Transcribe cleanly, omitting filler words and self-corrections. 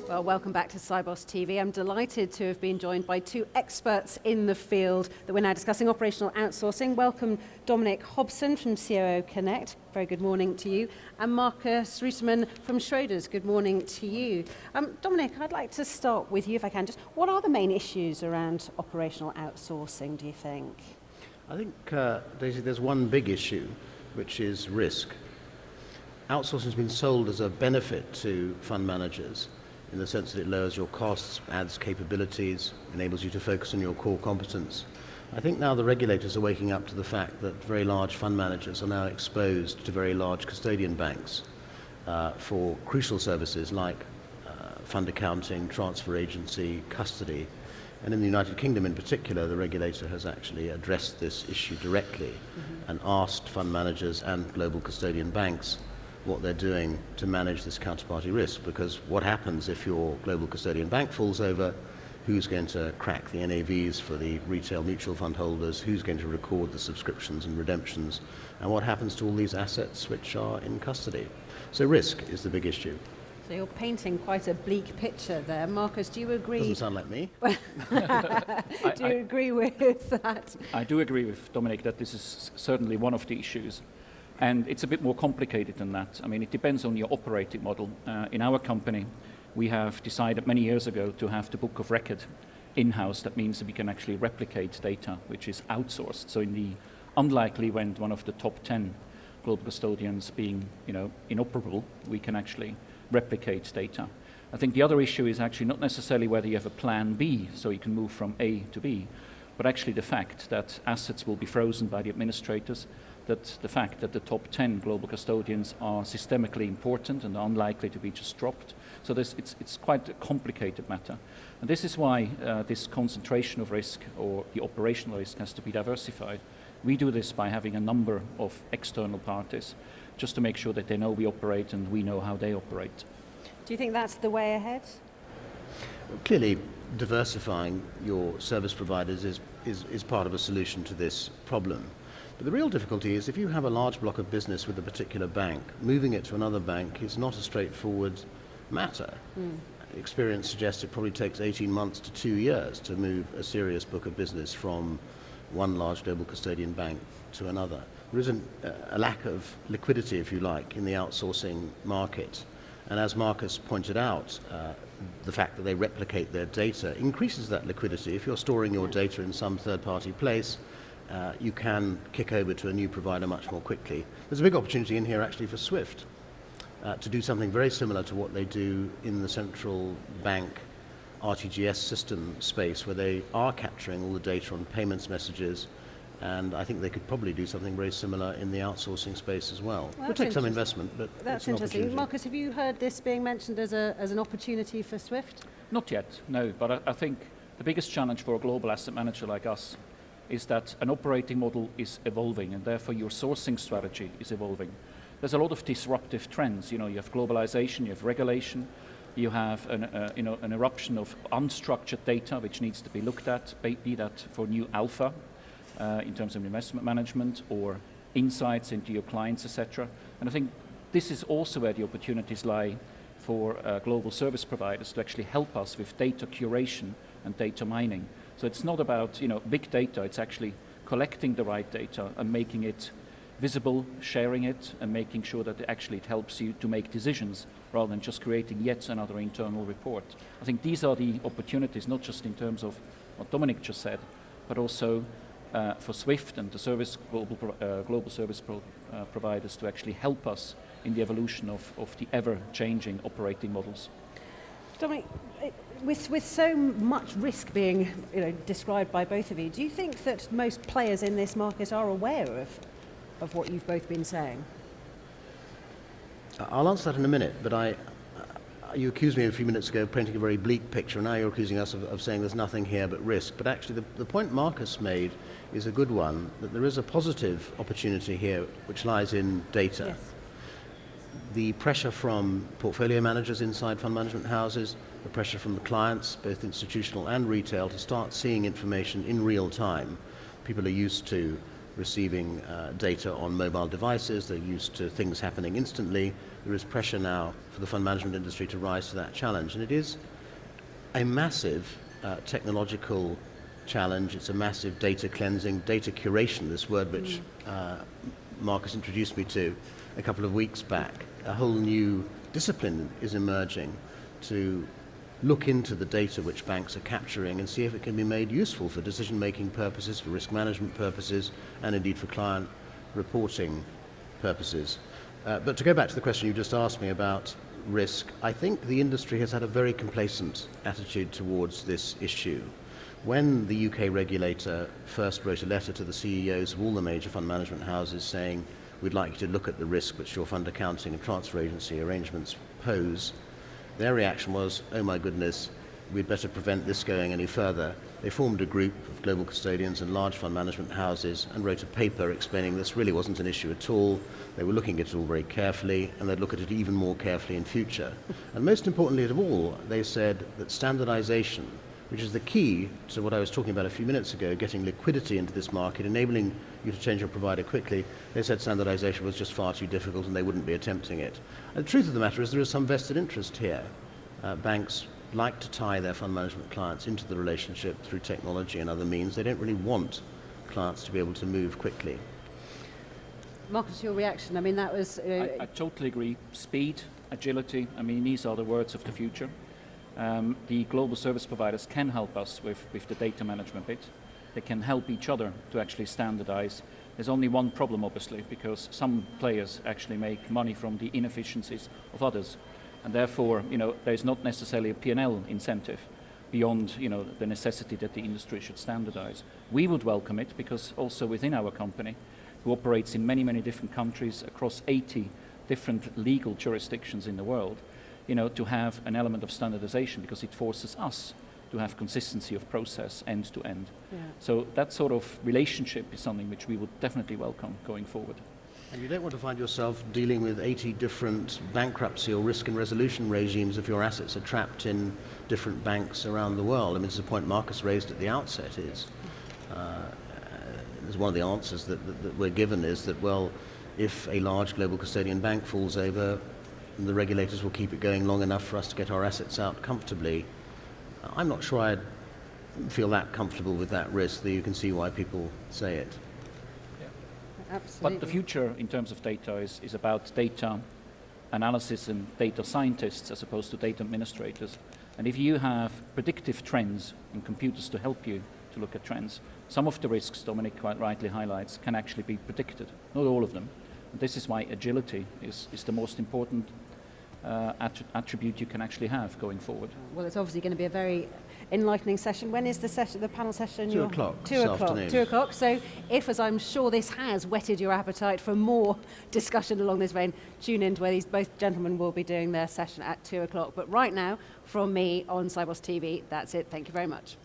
Well, welcome back to Cybos TV. I'm delighted to have been joined by two experts in the field that we're now discussing operational outsourcing. Welcome Dominic Hobson from COO Connect. Very good morning to you. And Marcus Ruterman from Schroders. Good morning to you. Dominic, I'd like to start with you if I can. Just what are the main issues around operational outsourcing, do you think? I think, Daisy, there's one big issue, which is risk. Outsourcing has been sold as a benefit to fund managers, in the sense that it lowers your costs, adds capabilities, enables you to focus on your core competence. I think now the regulators are waking up to the fact that very large fund managers are now exposed to very large custodian banks for crucial services like fund accounting, transfer agency, custody. And in the United Kingdom in particular, the regulator has actually addressed this issue directly and asked fund managers and global custodian banks what they're doing to manage this counterparty risk, because what happens if your global custodian bank falls over? Who's going to crack the NAVs for the retail mutual fund holders? Who's going to record the subscriptions and redemptions? And what happens to all these assets which are in custody? So risk is the big issue. So you're painting quite a bleak picture there. Marcus, do you agree? Doesn't sound like me. Do you agree with that? I do agree with Dominic that this is certainly one of the issues. And it's a bit more complicated than that. I mean, it depends on your operating model. In our company, we have decided many years ago to have the book of record in-house. That means that we can actually replicate data, which is outsourced. So in the unlikely event one of the top 10 global custodians being, inoperable, we can actually replicate data. I think the other issue is actually not necessarily whether you have a plan B, so you can move from A to B, but actually the fact that assets will be frozen by the administrators, that the fact that the top 10 global custodians are systemically important and unlikely to be just dropped. So it's quite a complicated matter. And this is why this concentration of risk or the operational risk has to be diversified. We do this by having a number of external parties just to make sure that they know we operate and we know how they operate. Do you think that's the way ahead? Clearly, diversifying your service providers is part of a solution to this problem. But the real difficulty is if you have a large block of business with a particular bank, moving it to another bank is not a straightforward matter. Experience suggests it probably takes 18 months to 2 years to move a serious book of business from one large global custodian bank to another. There is a lack of liquidity, if you like, in the outsourcing market. And as Marcus pointed out, the fact that they replicate their data increases that liquidity. If you're storing your data in some third-party place, you can kick over to a new provider much more quickly. There's a big opportunity in here actually for Swift to do something very similar to what they do in the central bank RTGS system space, where they are capturing all the data on payments messages, and I think they could probably do something very similar in the outsourcing space as well. It'll take some investment, but that's interesting. Marcus, have you heard this being mentioned as an opportunity for Swift? Not yet, no, but I think the biggest challenge for a global asset manager like us is that an operating model is evolving, and therefore your sourcing strategy is evolving. There's a lot of disruptive trends. You have globalization, you have regulation, you have an eruption of unstructured data which needs to be looked at, be that for new alpha in terms of investment management or insights into your clients, etc. And I think this is also where the opportunities lie for global service providers to actually help us with data curation and data mining. So it's not about big data, it's actually collecting the right data and making it visible, sharing it, and making sure that it helps you to make decisions rather than just creating yet another internal report. I think these are the opportunities, not just in terms of what Dominic just said, but also for Swift and the global service providers to actually help us in the evolution of the ever-changing operating models. Dominic, with so much risk being described by both of you, do you think that most players in this market are aware of what you've both been saying? I'll answer that in a minute, but you accused me a few minutes ago of painting a very bleak picture, and now you're accusing us of saying there's nothing here but risk. But actually the point Marcus made is a good one, that there is a positive opportunity here which lies in data. Yes. The pressure from portfolio managers inside fund management houses, the pressure from the clients, both institutional and retail, to start seeing information in real time. People are used to receiving data on mobile devices. They're used to things happening instantly. There is pressure now for the fund management industry to rise to that challenge. And it is a massive technological challenge. It's a massive data cleansing, data curation, this word which Marcus introduced me to a couple of weeks back. A whole new discipline is emerging to look into the data which banks are capturing and see if it can be made useful for decision-making purposes, for risk management purposes, and indeed for client reporting purposes. But to go back to the question you just asked me about risk, I think the industry has had a very complacent attitude towards this issue. When the UK regulator first wrote a letter to the CEOs of all the major fund management houses saying, we'd like you to look at the risk which your fund accounting and transfer agency arrangements pose, their reaction was, oh my goodness, we'd better prevent this going any further. They formed a group of global custodians and large fund management houses and wrote a paper explaining this really wasn't an issue at all. They were looking at it all very carefully, and they'd look at it even more carefully in future. And most importantly of all, they said that standardization, which is the key to what I was talking about a few minutes ago, getting liquidity into this market, enabling you to change your provider quickly, they said standardization was just far too difficult and they wouldn't be attempting it. And the truth of the matter is there is some vested interest here. Banks like to tie their fund management clients into the relationship through technology and other means. They don't really want clients to be able to move quickly. Marcus, your reaction? I mean, that was... I totally agree. Speed, agility, I mean, these are the words of the future. The global service providers can help us with the data management bit. They can help each other to actually standardize. There's only one problem, obviously, because some players actually make money from the inefficiencies of others. And therefore, there's not necessarily a P&L incentive beyond, the necessity that the industry should standardize. We would welcome it because also within our company, who operates in many, many different countries across 80 different legal jurisdictions in the world, to have an element of standardization because it forces us to have consistency of process end to end. Yeah. So that sort of relationship is something which we would definitely welcome going forward. And you don't want to find yourself dealing with 80 different bankruptcy or risk and resolution regimes if your assets are trapped in different banks around the world. I mean, this is a point Marcus raised at the outset is, one of the answers that we're given is that, well, if a large global custodian bank falls over, the regulators will keep it going long enough for us to get our assets out comfortably. I'm not sure I'd feel that comfortable with that risk, though you can see why people say it. Absolutely. But the future in terms of data is about data analysis and data scientists as opposed to data administrators. And if you have predictive trends and computers to help you to look at trends, some of the risks Dominic quite rightly highlights can actually be predicted, not all of them. And this is why agility is the most important attribute you can actually have going forward. Well, it's obviously going to be a very enlightening session. When is the session, the panel session? 2 o'clock. 2 o'clock. 2 o'clock. So if, as I'm sure this has whetted your appetite for more discussion along this vein, tune in to where both gentlemen will be doing their session at 2 o'clock. But right now, from me on Cyboss TV, that's it. Thank you very much.